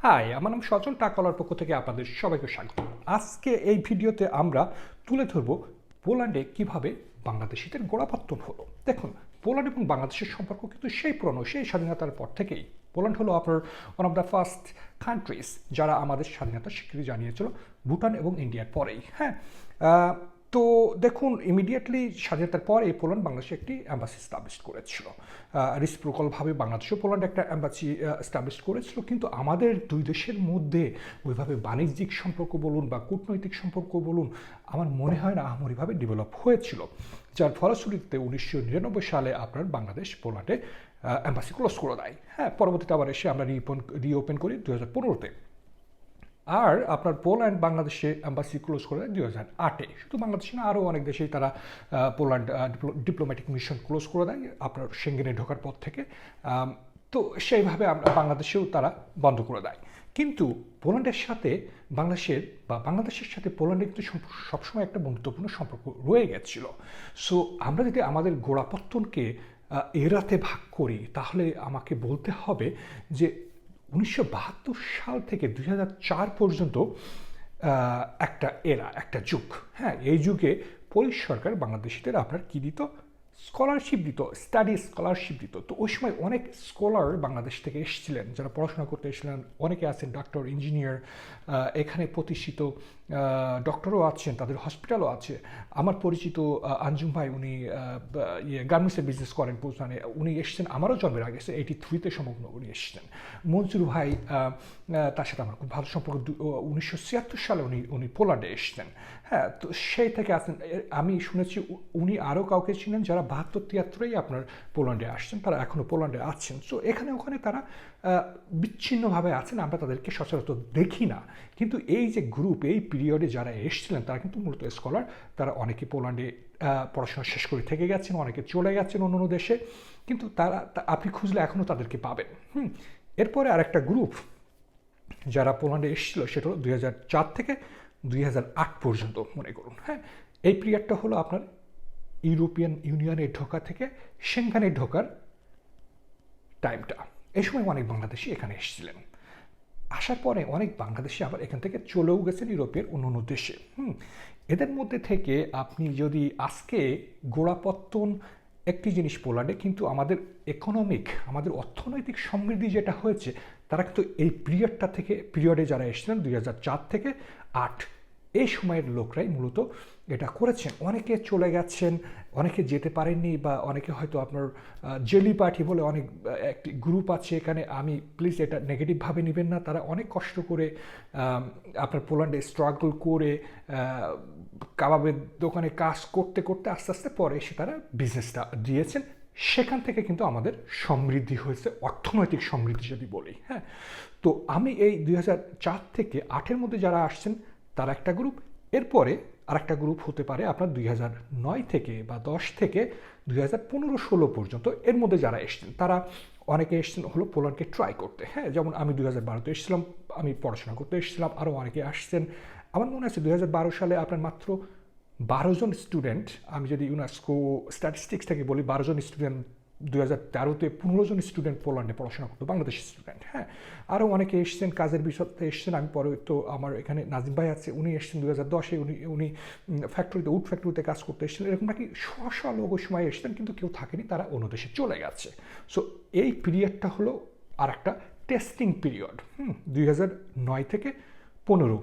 High, আমার নাম সজল, টাকালার পক্ষ থেকে আপনাদের সবাইকে স্বাগত। আজকে এই ভিডিওতে আমরা তুলে ধরব পোল্যান্ডে কিভাবে বাংলাদেশিদের গোড়াপত্তন হলো। দেখুন, পোল্যান্ড এবং বাংলাদেশের সম্পর্ক কিন্তু সেই পুরনো, সেই স্বাধীনতার পর থেকেই। পোল্যান্ড হলো আপনার one of the first countries যারা আমাদের স্বাধীনতার স্বীকৃতি জানিয়েছিল ভুটান এবং ইন্ডিয়ার পরেই। হ্যাঁ, তো দেখুন, ইমিডিয়েটলি স্বাধীনতার পরে পোল্যান্ড বাংলাদেশে একটি অ্যাম্বাসি স্টাবলিশ করেছিল। রিসিপ্রোকালভাবে বাংলাদেশও পোল্যান্ড একটা অ্যাম্বাসি স্টাবলিশ করেছিল, কিন্তু আমাদের দুই দেশের মধ্যে ওইভাবে বাণিজ্যিক সম্পর্ক বলুন বা কূটনৈতিক সম্পর্ক বলুন, আমার মনে হয় না আহামরিভাবে ডেভেলপ হয়েছিল, যার ফলশ্রুতিতে 1999 সালে আপনার বাংলাদেশ পোল্যান্ডে অ্যাম্বাসি ক্লোজ করে দেয়। হ্যাঁ, পরবর্তীতে আবার এসে আমরা রিওপেন করি 2015-তে। আর আপনার পোল্যান্ড বাংলাদেশে অ্যাম্বাসি ক্লোজ করে দেয় 2008-এ। শুধু বাংলাদেশে না, আরও অনেক দেশেই তারা পোল্যান্ড ডিপ্লোম্যাটিক মিশন ক্লোজ করে দেয় আপনার সেঙ্গেনে ঢোকার পর থেকে। তো সেইভাবে বাংলাদেশেও তারা বন্ধ করে দেয়। কিন্তু পোল্যান্ডের সাথে বাংলাদেশের সাথে পোল্যান্ডের কিন্তু সবসময় একটা বন্ধুত্বপূর্ণ সম্পর্ক রয়ে গেছিল। সো আমরা যদি আমাদের গোড়াপত্তনকে এরাতে ভাগ করি, তাহলে আমাকে বলতে হবে যে 1972 সাল থেকে 2004 পর্যন্ত একটা যুগ। হ্যাঁ, এই যুগে পোলিশ সরকার বাংলাদেশিদের আপনার কী দিত? স্কলারশিপ দিত, স্টাডি স্কলারশিপ দিত। তো ওই সময় অনেক স্কলার বাংলাদেশ থেকে এসেছিলেন, যারা পড়াশোনা করতে এসেছিলেন। অনেকে আছেন ডক্টর, ইঞ্জিনিয়ার, এখানে প্রতিষ্ঠিত ডক্টরও আছেন, তাদের হসপিটালও আছে। আমার পরিচিত আঞ্জুম ভাই, উনি গার্মেন্টসের বিজনেস করেন পোজনানে, উনি এসেছেন আমারও জন্মের আগে, 83-তে সম্ভবত উনি এসেছেন। মঞ্জুর ভাই, তার সাথে আমার খুব ভালো সম্পর্ক। 1976 সালে উনি পোল্যান্ডে এসেছেন। হ্যাঁ, তো সেই থেকে আছেন। আমি শুনেছি উনি আরও কাউকে ছিলেন যারা 72-73-এই আপনার পোল্যান্ডে আসছেন, তারা এখনও পোল্যান্ডে আছেন। সো এখানে ওখানে তারা বিচ্ছিন্নভাবে আছেন, আমরা তাদেরকে সচরাচর দেখি না। কিন্তু এই যে গ্রুপ, এই পিরিয়ডে যারা এসেছিলেন, তারা কিন্তু মূলত স্কলার। তারা অনেকে পোল্যান্ডে পড়াশোনা শেষ করে থেকে গেছেন, অনেকে চলে গেছেন অন্য দেশে, কিন্তু আপনি খুঁজলে এখনও তাদেরকে পাবেন। এরপরে আরেকটা গ্রুপ যারা পোল্যান্ডে এসেছিল, সেটা হলো 2004 থেকে 2008 পর্যন্ত মনে করুন। হ্যাঁ, এই পিরিয়ডটা হলো আপনার ইউরোপিয়ান ইউনিয়নে ঢোকা থেকে সেঙ্গানে ঢোকার টাইমটা। এই সময় অনেক বাংলাদেশি এখানে এসেছিলেন। আসার পরে অনেক বাংলাদেশি আবার এখান থেকে চলেও গেছেন ইউরোপের অন্য দেশে। এদের মধ্যে থেকে আপনি যদি আজকে গোড়াপত্তন একটি জিনিস পোল্যান্ডে, কিন্তু আমাদের আমাদের অর্থনৈতিক সমৃদ্ধি যেটা হয়েছে, তারা কিন্তু এই পিরিয়ডে যারা এসেছিলেন 2004 থেকে 2008, এই সময়ের লোকরাই মূলত এটা করেছেন। অনেকে চলে গেছেন, অনেকে যেতে পারেননি, বা অনেকে হয়তো আপনার জেলি পার্টি বলে অনেক একটি গ্রুপ আছে এখানে। আমি প্লিজ এটা নেগেটিভভাবে নেবেন না। তারা অনেক কষ্ট করে আপনার পোল্যান্ডে স্ট্রাগল করে কাবাবের দোকানে কাজ করতে করতে আস্তে আস্তে পরে এসে তারা বিজনেসটা দিয়েছেন। সেখান থেকে কিন্তু আমাদের সমৃদ্ধি হয়েছে, অর্থনৈতিক সমৃদ্ধি যদি বলি। হ্যাঁ, তো আমি এই 2004 থেকে 2008-এর মধ্যে যারা আসছেন তারা একটা গ্রুপ। এরপরে আরেকটা গ্রুপ হতে পারে আপনার 2009 থেকে বা 10 থেকে 2015-16 পর্যন্ত। এর মধ্যে যারা এসছেন, তারা অনেকে এসছেন হলো পোল্যান্ডকে ট্রাই করতে। হ্যাঁ, যেমন আমি 2012-তে এসেছিলাম, আমি পড়াশোনা করতে এসেছিলাম। আরও অনেকে আসছেন। আমার মনে আছে 2012 সালে আপনার মাত্র 12 জন স্টুডেন্ট, আমি যদি ইউনেস্কো স্ট্যাটিস্টিক্স থেকে বলি, 12 জন স্টুডেন্ট 2013-তে 15 জন স্টুডেন্ট পোল্যান্ডে পড়াশোনা করতো, বাংলাদেশি স্টুডেন্ট। হ্যাঁ, আরও অনেকে এসছেন, কাজের বিষয়তে এসছেন। আমি পরে তো আমার এখানে নাজিম ভাই আছে, উনি এসছেন 2010-এ। উনি উড ফ্যাক্টরিতে কাজ করতে এসেছেন। এরকম নাকি শশ লোক ওই সময় এসছেন, কিন্তু কেউ থাকেনি, তারা অন্য দেশে চলে গেছে। সো এই পিরিয়ডটা হলো আর একটা টেস্টিং পিরিয়ড। 2009 থেকে 15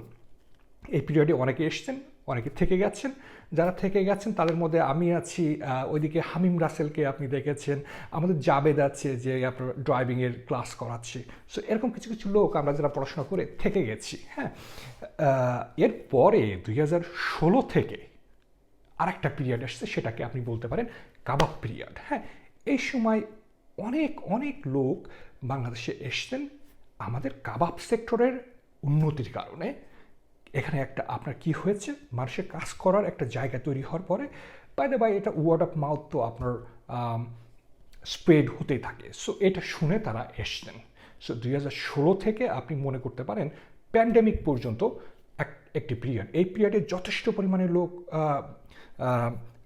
এই পিরিয়ডে অনেকে এসছেন, অনেকে থেকে গেছেন। যারা থেকে গেছেন তাদের মধ্যে আমি আছি। ওইদিকে হামিম রাসেলকে আপনি দেখেছেন, আমাদের জাবেদ আছে যে আপনার ড্রাইভিংয়ের ক্লাস করাচ্ছে। সো এরকম কিছু কিছু লোক আমরা যারা পড়াশোনা করে থেকে গেছি। হ্যাঁ, এরপরে 2016 থেকে আরেকটা পিরিয়ড আসছে, সেটাকে আপনি বলতে পারেন কাবাব পিরিয়ড। হ্যাঁ, এই সময় অনেক অনেক লোক বাংলাদেশে এসছেন আমাদের কাবাব সেক্টরের উন্নতির কারণে। এখানে একটা আপনার কি হয়েছে, মানুষের কাজ করার একটা জায়গা তৈরি হওয়ার পরে, বাই দ্য বাই, এটা ওয়ার্ড অফ মাউথ তো আপনার স্প্রেড হতেই থাকে। সো এটা শুনে তারা এসছেন। সো 2016 থেকে আপনি মনে করতে পারেন প্যান্ডেমিক পর্যন্ত একটি পিরিয়ড। এই পিরিয়ডে যথেষ্ট পরিমাণে লোক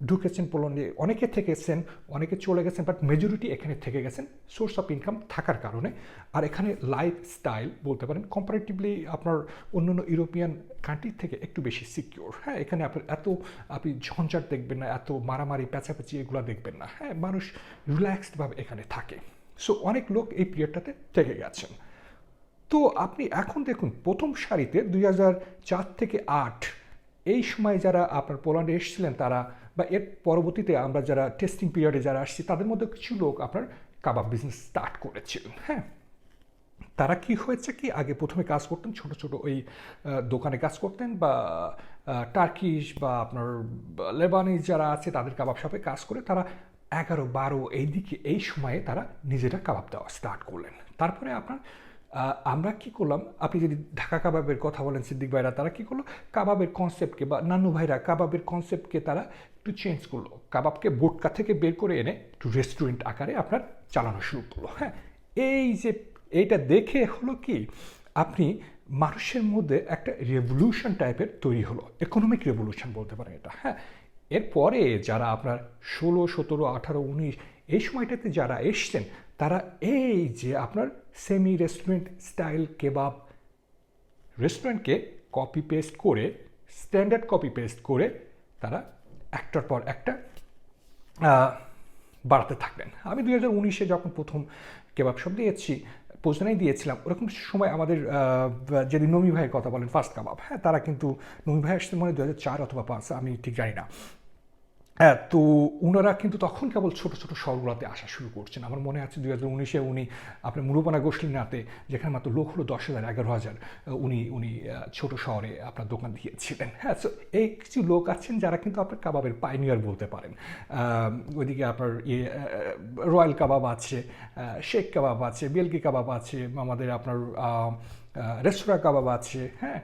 ঢুকেছেন পোল্যান্ডে, অনেকে থেকেছেন, অনেকে চলে গেছেন, বাট মেজরিটি এখানে থেকে গেছেন সোর্স অফ ইনকাম থাকার কারণে। আর এখানে লাইফস্টাইল বলতে পারেন কম্পারেটিভলি আপনার অন্যান্য ইউরোপিয়ান কান্ট্রির থেকে একটু বেশি সিকিউর। হ্যাঁ, এখানে আপনার আপনি ঝঞ্ঝাট দেখবেন না, এত মারামারি পেঁচাপেচি এগুলো দেখবেন না। হ্যাঁ, মানুষ রিল্যাক্সডভাবে এখানে থাকে। সো অনেক লোক এই পিরিয়ডটাতে থেকে গেছেন। তো আপনি এখন দেখুন প্রথম সারিতে 2004 থেকে 8 এই সময় যারা আপনার পোল্যান্ডে এসেছিলেন তারা, বা এর পরবর্তীতে আমরা যারা টেস্টিং পিরিয়ডে যারা আসছি, তাদের মধ্যে কিছু লোক আপনার কাবাব বিজনেস স্টার্ট করেছিলেন। হ্যাঁ, তারা কি হয়েছে কি, আগে প্রথমে কাজ করতেন ছোট ছোট ওই দোকানে কাজ করতেন, বা টার্কিশ বা আপনার লেবানিজ যারা আছে তাদের কাবাব শপে কাজ করে তারা 11-12 এইদিকে এই সময়ে তারা নিজেরা কাবাব দেওয়া স্টার্ট করলেন। তারপরে আপনার আমরা কি করলাম, আপনি যদি ঢাকা কাবাবের কথা বলেন, সিদ্দিক ভাইরা তারা কি করলো, কাবাবের কনসেপ্টকে, বা নান্নু ভাইরা কাবাবের কনসেপ্টকে তারা একটু চেঞ্জ করলো, কাবাবকে বোটকা থেকে বের করে এনে একটু রেস্টুরেন্ট আকারে আপনার চালানো শুরু করলো। হ্যাঁ, এই যে এইটা দেখে হলো কি, আপনি মানুষের মধ্যে একটা রেভলিউশন টাইপের তৈরি হলো, ইকোনমিক রেভলিউশন বলতে পারেন এটা। হ্যাঁ, এরপরে যারা আপনার 16, 17, 18, 19 এই সময়টাতে যারা এসছেন, তারা এই যে আপনার সেমি রেস্টুরেন্ট স্টাইল কেবাব রেস্টুরেন্টকে কপি পেস্ট করে, স্ট্যান্ডার্ড কপি পেস্ট করে তারা একটার পর একটা বাড়াতে থাকবেন। আমি 2019-এ যখন প্রথম কেবাব শপ দিয়েছি, পোজনাই দিয়েছিলাম, ওরকম সময় আমাদের যদি নমি ভাইয়ের কথা বলেন, ফার্স্ট কাবাব, হ্যাঁ, তারা কিন্তু নমি ভাই আসতে মনে 2004 অথবা 5, আমি ঠিক জানি না। হ্যাঁ, তো ওনারা কিন্তু তখন কেবল ছোটো ছোটো শহরগুলোতে আসা শুরু করছেন। আমার মনে আছে 2019-এ উনি আপনার মুরুপানা গোসলিনাতে, যেখানে মাত্র লোক হলো 10,000, 11,000, উনি ছোটো শহরে আপনার দোকান দিয়েছিলেন। হ্যাঁ, সো এই কিছু লোক আছেন যারা কিন্তু আপনার কাবাবের পাইনিয়ার বলতে পারেন। ওইদিকে আপনার রয়্যাল কাবাব আছে, শেখ কাবাব আছে, বেলকি কাবাব আছে, আমাদের আপনার রেস্তোরাঁ কাবাব আছে, হ্যাঁ,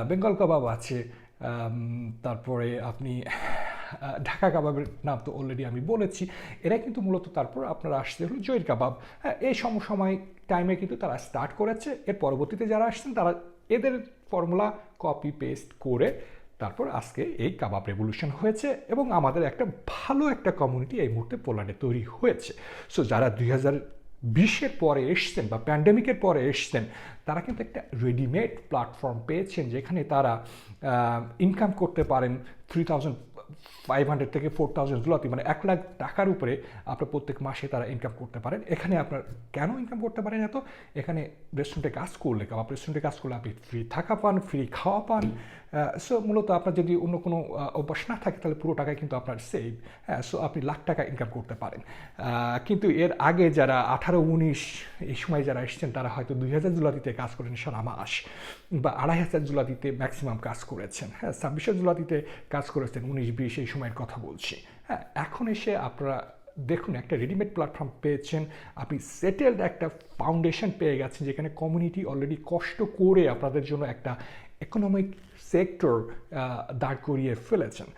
বেঙ্গল কাবাব আছে, তারপরে আপনি ঢাকা কাবাবের নাম তো অলরেডি আমি বলেছি। এরা কিন্তু মূলত তারপর আপনারা আসতে হলো জয়ের কাবাব। হ্যাঁ, এই সময় টাইমে কিন্তু তারা স্টার্ট করেছে। এর পরবর্তীতে যারা আসছেন তারা এদের ফর্মুলা কপি পেস্ট করে তারপর আজকে এই কাবাব রেভলিউশন হয়েছে, এবং আমাদের একটা ভালো একটা কমিউনিটি এই মুহূর্তে পোল্যান্ডে তৈরি হয়েছে। সো যারা 2020-এর পরে এসছেন বা প্যান্ডেমিকের পরে এসছেন, তারা কিন্তু একটা রেডিমেড প্ল্যাটফর্ম পেয়েছেন যেখানে তারা ইনকাম করতে পারেন 3,500 থেকে 4,000 জুলাতি, মানে 1 লাখ টাকার উপরে আপনার প্রত্যেক মাসে তারা ইনকাম করতে পারেন। এখানে আপনার কেন ইনকাম করতে পারেন এত, এখানে রেস্টুরেন্টে কাজ করলে, কাবাব রেস্টুরেন্টে কাজ করলে আপনি ফ্রি থাকা পান, ফ্রি খাওয়া পান। সো মূলত আপনার যদি অন্য কোনো অভ্যাস না থাকে তাহলে পুরো টাকায় কিন্তু আপনার সেভ। হ্যাঁ, সো আপনি লাখ টাকা ইনকাম করতে পারেন। কিন্তু এর আগে যারা 18-19 এই সময় যারা এসেছেন, তারা হয়তো 2,000 জুলাতিতে কাজ করেন সারা মাস, বা 2,500 জুলাতিতে ম্যাক্সিমাম কাজ করেছেন। হ্যাঁ, 2600 জুলাতিতে কাজ করেছেন 19-20 এই সময়ের কথা বলছি। হ্যাঁ, এখন এসে আপনারা দেখুন একটা রেডিমেড প্ল্যাটফর্ম পেয়েছেন, আপনি সেটেলড একটা ফাউন্ডেশন পেয়ে গেছেন, যেখানে কমিউনিটি অলরেডি কষ্ট করে আপনাদের জন্য একটা ইকোনমিক সেক্টর দাঁড় করিয়ে ফেলেছেন।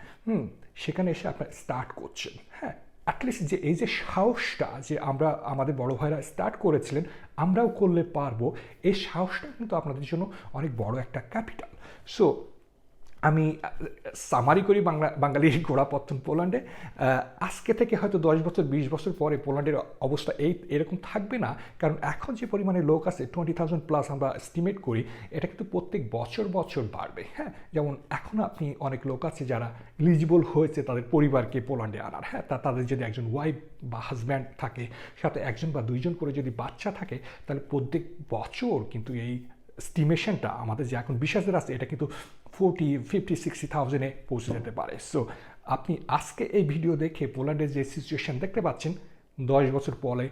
সেখানে এসে আপনারা স্টার্ট করছেন। হ্যাঁ, অ্যাটলিস্ট যে এই যে সাহসটা যে আমাদের বড় ভাইরা স্টার্ট করেছিলেন, আমরাও করলে পারবো, এই সাহসটা কিন্তু আপনাদের জন্য অনেক বড় একটা ক্যাপিটাল। সো আমি সামারি করি বাঙালির গোড়াপত্তন পোল্যান্ডে। আজকে থেকে হয়তো 10 বছর 20 বছর পরে পোল্যান্ডের অবস্থা এরকম থাকবে না, কারণ এখন যে পরিমাণে লোক আছে 20,000 প্লাস আমরা এস্টিমেট করি, এটা কিন্তু প্রত্যেক বছর বাড়বে। হ্যাঁ, যেমন এখন আপনি অনেক লোক আছে যারা এলিজিবল হয়েছে তাদের পরিবারকে পোল্যান্ডে আনার। হ্যাঁ, তাদের যদি একজন ওয়াইফ বা হাজব্যান্ড থাকে, সাথে 1 বা 2 করে যদি বাচ্চা থাকে, তাহলে প্রত্যেক বছর কিন্তু এই এস্টিমেশনটা আমাদের যে এখন 20,000 আছে, এটা কিন্তু 40, 50, 60,000-এ পৌঁছে যেতে পারে। সো আপনি আজকে এই ভিডিও দেখে পোল্যান্ডের যে সিচুয়েশন দেখতে পাচ্ছেন, 10 বছর পরে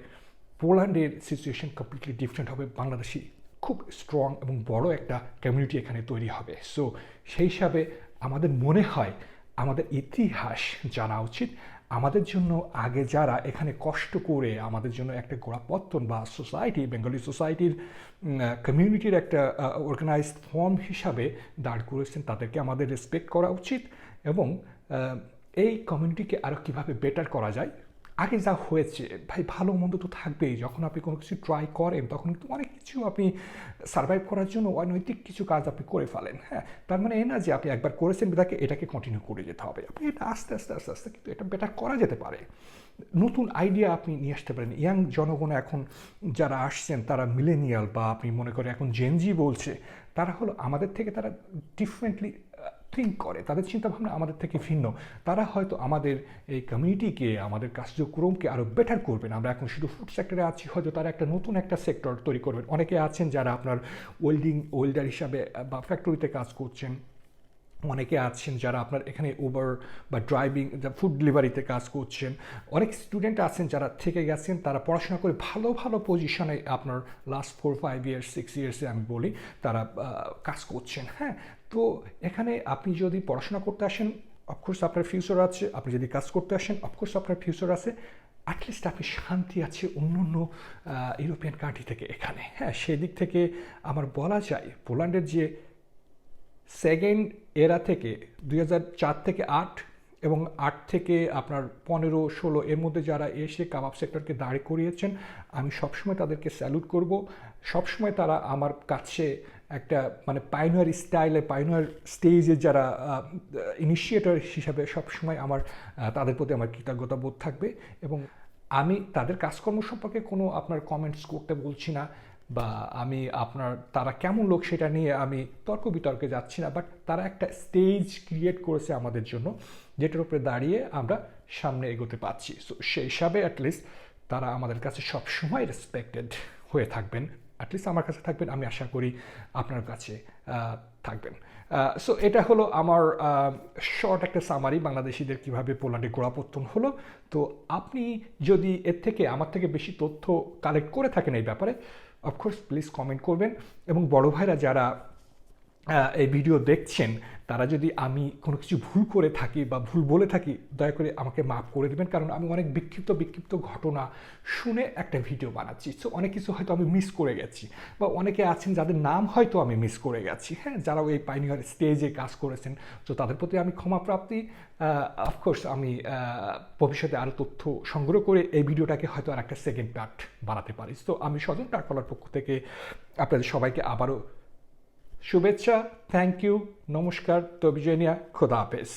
পোল্যান্ডের সিচুয়েশন কমপ্লিটলি ডিফারেন্ট হবে। বাংলাদেশি খুব স্ট্রং এবং বড় একটা কমিউনিটি এখানে তৈরি হবে। সো সেই হিসাবে আমাদের মনে হয় আমাদের ইতিহাস জানা উচিত। আমাদের জন্য আগে যারা এখানে কষ্ট করে আমাদের জন্য একটা গোড়াপত্তন বা সোসাইটি, বেঙ্গলি সোসাইটির কমিউনিটির একটা অর্গানাইজড ফর্ম হিসাবে দাঁড় করেছেন, তাদেরকে আমাদের রেসপেক্ট করা উচিত, এবং এই কমিউনিটিকে আরও কীভাবে বেটার করা যায় আগে যা হয়েছে ভাই, ভালো মন্দ তো থাকবেই। যখন আপনি কোনো কিছু ট্রাই করেন তখন কিন্তু অনেক কিছু আপনি সার্ভাইভ করার জন্য অনৈতিক কিছু কাজ আপনি করে ফেলেন। হ্যাঁ, তার মানে এই না যে আপনি একবার করেছেন বিধাকে এটাকে কন্টিনিউ করে যেতে হবে। আপনি এটা আস্তে আস্তে আস্তে আস্তে কিন্তু এটা বেটার করা যেতে পারে। নতুন আইডিয়া আপনি নিয়ে আসতে পারেন। ইয়াং জনগণ এখন যারা আসছেন তারা মিলেনিয়াল বা আপনি মনে করেন এখন জেনজি বলছে, তারা হলো আমাদের থেকে, তারা ডিফারেন্টলি থিঙ্ক করে, তাদের চিন্তাভাবনা আমাদের থেকে ভিন্ন। তারা হয়তো আমাদের এই কমিউনিটিকে, আমাদের কার্যক্রমকে আরও বেটার করবেন। আমরা এখন শুধু ফুড সেক্টরে আছি, হয়তো তারা একটা নতুন একটা সেক্টর তৈরি করবেন। অনেকে আছেন যারা আপনার ওয়েল্ডার হিসাবে বা ফ্যাক্টরিতে কাজ করছেন, অনেকে আছেন যারা আপনার এখানে উবার বা ড্রাইভিং, ফুড ডেলিভারিতে কাজ করছেন। অনেক স্টুডেন্ট আছেন যারা থেকে গেছেন, তারা পড়াশোনা করে ভালো ভালো পজিশনে আপনার লাস্ট 4-5 ইয়ার্স 6 ইয়ার্সে আমি বলি তারা কাজ করছেন। হ্যাঁ, তো এখানে আপনি যদি পড়াশোনা করতে আসেন, অফকোর্স আপনার ফিউচার আছে। আপনি যদি কাজ করতে আসেন, অফকোর্স আপনার ফিউচার আছে। অ্যাটলিস্ট আপনি শান্তি আছে অন্য অন্য ইউরোপিয়ান কান্ট্রি থেকে এখানে। হ্যাঁ, সেদিক থেকে আমার বলা যায় পোল্যান্ডের যে সেকেন্ড এরা থেকে 2004 থেকে 8 এবং 8 থেকে আপনার 15-16 এর মধ্যে যারা এসে কাবাব সেক্টরকে দাঁড় করিয়েছেন, আমি সবসময় তাদেরকে স্যালুট করব। সবসময় তারা আমার কাছে একটা মানে পাইনিয়ার স্টাইলে, পাইনিয়ার স্টেজে যারা ইনিশিয়েটর হিসাবে সবসময় আমার তাদের প্রতি আমার কৃতজ্ঞতা বোধ থাকবে। এবং আমি তাদের কাজকর্ম সম্পর্কে কোনো আপনার কমেন্টস করতে বলছি না, বা আমি আপনার তারা কেমন লোক সেটা নিয়ে আমি তর্ক বিতর্কে যাচ্ছি না, বাট তারা একটা স্টেজ ক্রিয়েট করেছে আমাদের জন্য, যেটার উপরে দাঁড়িয়ে আমরা সামনে এগোতে পারছি। সো সেই হিসাবে অ্যাটলিস্ট তারা আমাদের কাছে সবসময় রেসপেক্টেড হয়ে থাকবেন। অ্যাটলিস্ট আমার কাছে থাকবেন, আমি আশা করি আপনার কাছে থাকবেন। সো এটা হলো আমার শর্ট একটা সামারি বাংলাদেশিদের কীভাবে পোল্যান্ডে গোড়াপত্তন হলো। তো আপনি যদি এর থেকে আমার থেকে বেশি তথ্য কালেক্ট করে থাকেন এই ব্যাপারে, অফকোর্স প্লিজ কমেন্ট করবেন। এবং বড় ভাইরা যারা এই ভিডিও দেখছেন, তারা যদি আমি কোনো কিছু ভুল করে থাকি বা ভুল বলে থাকি, দয়া করে আমাকে মাফ করে দেবেন। কারণ আমি অনেক বিক্ষিপ্ত ঘটনা শুনে একটা ভিডিও বানাচ্ছি। সো অনেক কিছু হয়তো আমি মিস করে গেছি, বা অনেকে আছেন যাদের নাম হয়তো আমি মিস করে গেছি। হ্যাঁ, যারা এই পাইনিয়ার স্টেজে কাজ করেছেন, তো তাদের প্রতি আমি ক্ষমাপ্রাপ্তি। অফকোর্স আমি ভবিষ্যতে আরও তথ্য সংগ্রহ করে এই ভিডিওটাকে হয়তো আর একটা সেকেন্ড পার্ট বানাতে পারি। তো আমি স্বজন টাকলার পক্ষ থেকে আপনাদের সবাইকে আবারও শুভেচ্ছা, থ্যাংক ইউ, নমস্কার, তবিজেনিয়া, খোদা হাফেজ।